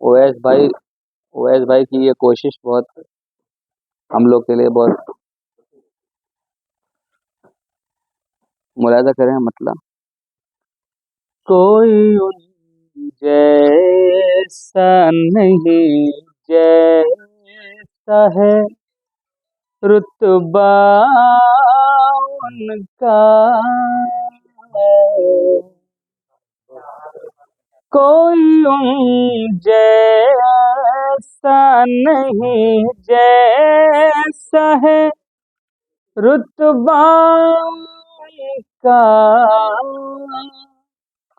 اویس بھائی کی یہ کوشش بہت ہم لوگ کے لیے بہت ملاحظہ کریں مطلب کوئی ان جیسا نہیں جیسا ہے رتبہ ان کا کوئی ان جیسا نہیں جیسا ہے رتبہ ان کا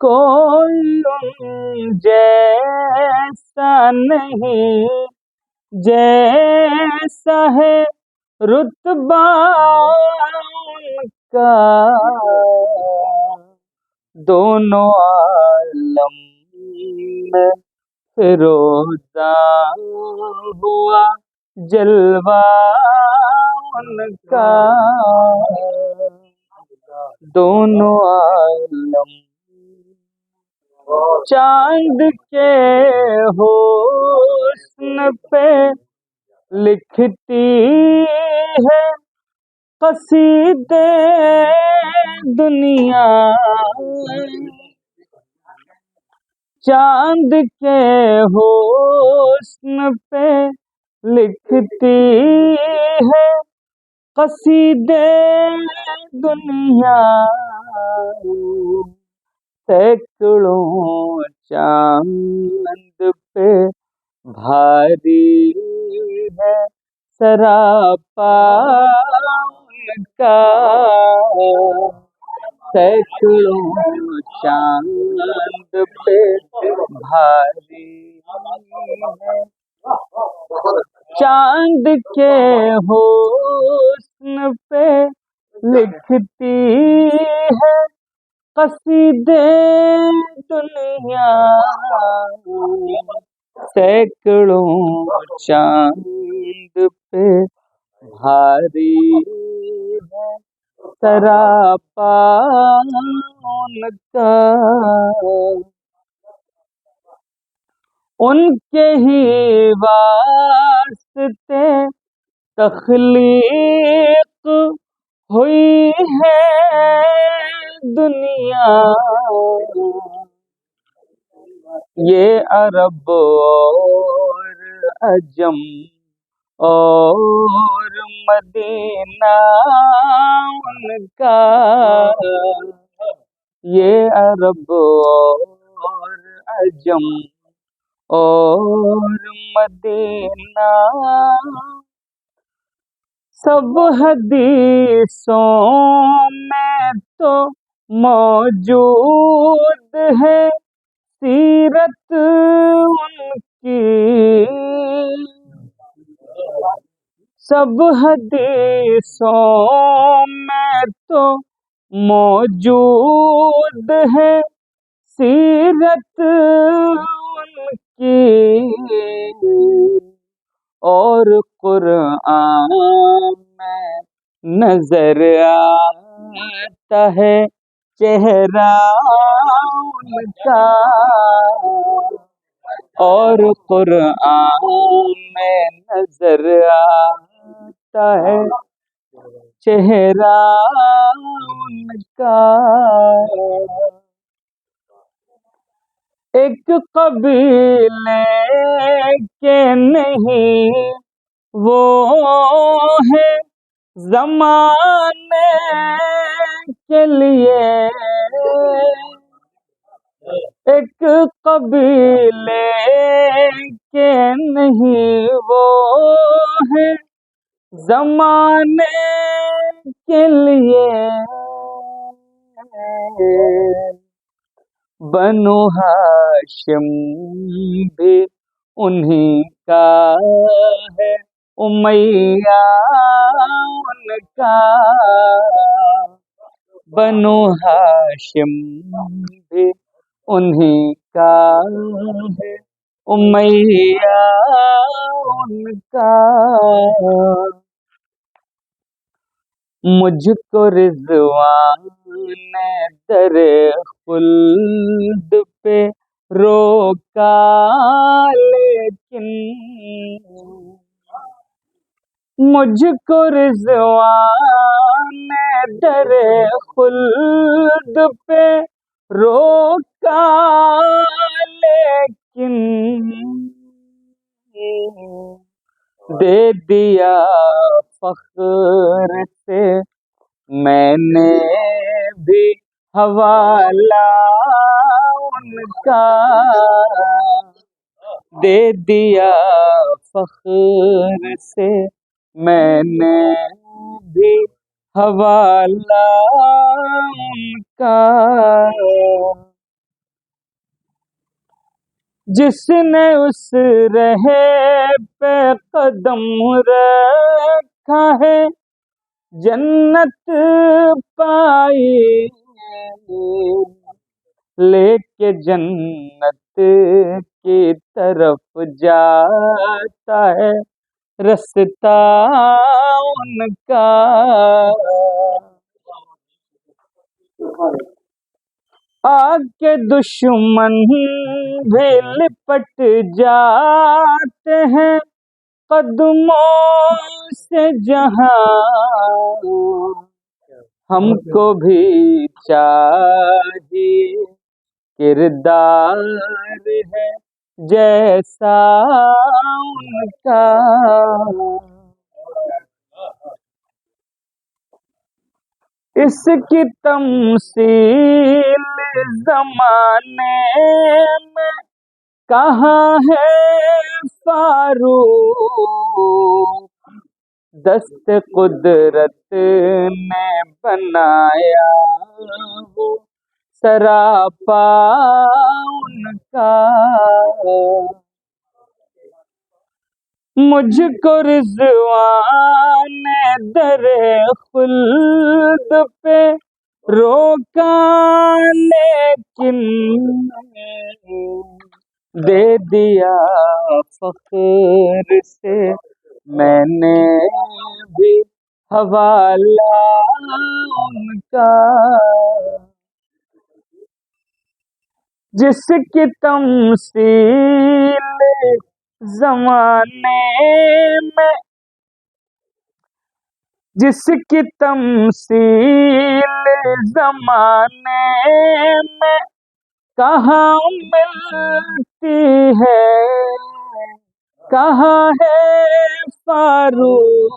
کوئی ان جیسا نہیں جیسا ہے رتبہ ان کا دونوں عالم میں فروزہ ہوا جلوہ ان کا دونوں عالم چاند کے حسن پہ لکھتی ہے قصیدے دنیا چاند کے حسن پہ لکھتی ہے قصیدے دنیا سینکڑوں چاند پہ بھاری ہے سراپا ان کا سینکڑوں چاند پہ بھاری ہے چاند کے حسن پہ لکھتی ہے قصیدے دنیا سینکڑوں چاند پہ بھاری ہے سراپا ان کا ان کے ہی واسطے تخلیق ہوئی ہے دنیا یہ عرب اور عجم اور مدینہ ان کا یہ عرب اور عجم اور مدینہ سب حدیثوں میں تو موجود ہے سیرت ان کی سب حدیثوں میں تو موجود ہے سیرت ان کی اور قرآن میں نظر آتا ہے چہرہ ان کا اور قرآن میں نظر آتا ہے چہرہ ان کا ایک قبیلے کے نہیں وہ ہے زمانے کے لیے ایک قبیلے کے نہیں وہ ہے زمانے کے لیے بنو ہاشم بھی انہی کا ہے امیہ ان کا بنو ہاشم بھی انہی کا ہے امیہ ان کا مجھ کو رضوان در خلد پہ روکا لیکن مجھ کو رضوان نے در خلد پہ روکا لیکن دے دیا فخر سے میں نے بھی حوالہ ان کا، دے دیا فخر سے میں نے بھی حوالہ ان کا، جس نے اس رہ پہ قدم رکھا ہے جنت پائی، لے کے جنت کی طرف جاتا ہے رستہ ان کا، آگ کے دشمن بھی لپٹ جاتے ہیں قدموں سے جہاں، ہم کو بھی چاہیے کردار ہے جیسا ان کا، اس کی تمثیل زمانے میں کہاں ہے فاروق، دست قدرت نے بنایا وہ سراپا ان کا، مجھ کو رضوان نے در خلد پہ روکا لیکن دے دیا فخر سے میں نے بھی حوالہ ان کا، جس کی تمثیل زمانے میں، جس کی تمثیل زمانے میں کہاں ملتی ہے، کہاں ہے فاروق،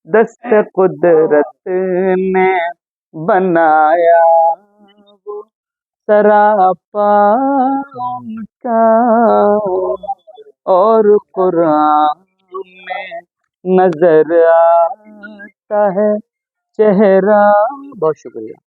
دست قدرت نے بنایا وہ سراپا ان کا، اور قرآن میں نظر آتا ہے چہرہ۔ بہت شکریہ۔